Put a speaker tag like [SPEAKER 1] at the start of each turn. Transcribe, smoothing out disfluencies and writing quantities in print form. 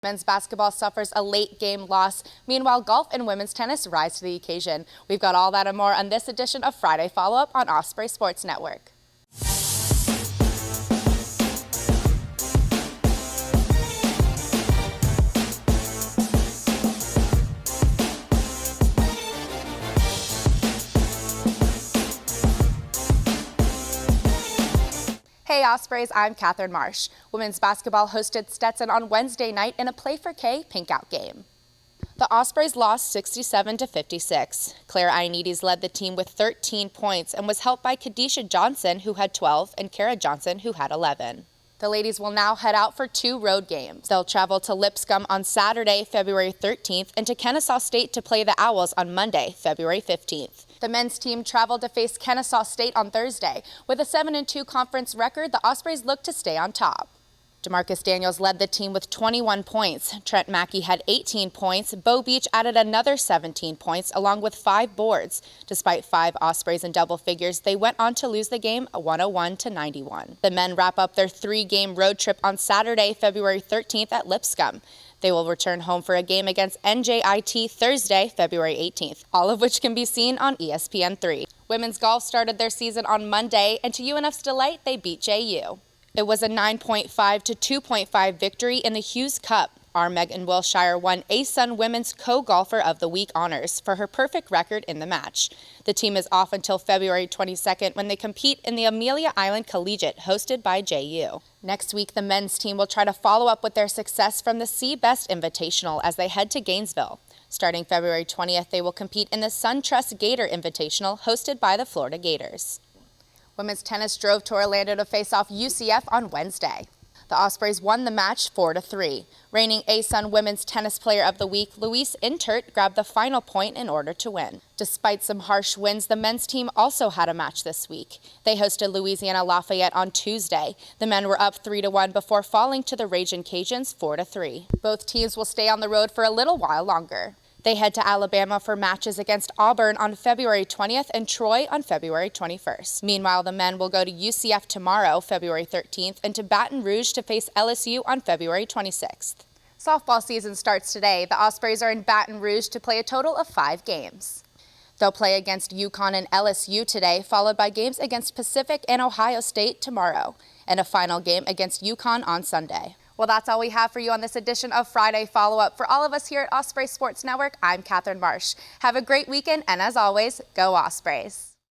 [SPEAKER 1] Men's basketball suffers a late game loss. Meanwhile, golf and women's tennis rise to the occasion. We've got all that and more on this edition of Friday Follow-Up on Osprey Sports Network. Hey Ospreys, I'm Kathryn Marsh. Women's basketball hosted Stetson on Wednesday night in a Play for K pink-out game. The Ospreys lost 67-56. Claire Ioannidis led the team with 13 points and was helped by Kadisha Johnson, who had 12, and Kara Johnson, who had 11. The ladies will now head out for 2 road games. They'll travel to Lipscomb on Saturday, February 13th, and to Kennesaw State to play the Owls on Monday, February 15th. The men's team traveled to face Kennesaw State on Thursday. With a 7-2 conference record, the Ospreys look to stay on top. DeMarcus Daniels led the team with 21 points. Trent Mackey had 18 points. Bo Beach added another 17 points, along with 5 boards. Despite 5 Ospreys in double figures, they went on to lose the game 101-91. The men wrap up their 3-game road trip on Saturday, February 13th at Lipscomb. They will return home for a game against NJIT Thursday, February 18th, all of which can be seen on ESPN3. Women's golf started their season on Monday, and to UNF's delight, they beat JU. It was a 9.5 to 2.5 victory in the Hughes Cup. Our Megan Wilshire won ASUN Women's Co-Golfer of the Week honors for her perfect record in the match. The team is off until February 22nd when they compete in the Amelia Island Collegiate hosted by JU. Next week, the men's team will try to follow up with their success from the Sea Best Invitational as they head to Gainesville. Starting February 20th, they will compete in the SunTrust Gator Invitational hosted by the Florida Gators. Women's tennis drove to Orlando to face off UCF on Wednesday. The Ospreys won the match 4-3. Reigning ASUN Women's Tennis Player of the Week, Louise Intert grabbed the final point in order to win. Despite some harsh winds, the men's team also had a match this week. They hosted Louisiana Lafayette on Tuesday. The men were up 3-1 before falling to the Ragin' Cajuns 4-3. Both teams will stay on the road for a little while longer. They head to Alabama for matches against Auburn on February 20th and Troy on February 21st. Meanwhile, the men will go to UCF tomorrow, February 13th, and to Baton Rouge to face LSU on February 26th. Softball season starts today. The Ospreys are in Baton Rouge to play a total of 5 games. They'll play against UConn and LSU today, followed by games against Pacific and Ohio State tomorrow, and a final game against UConn on Sunday. Well, that's all we have for you on this edition of Friday Follow-Up. For all of us here at Osprey Sports Network, I'm Kathryn Marsh. Have a great weekend, and as always, go Ospreys.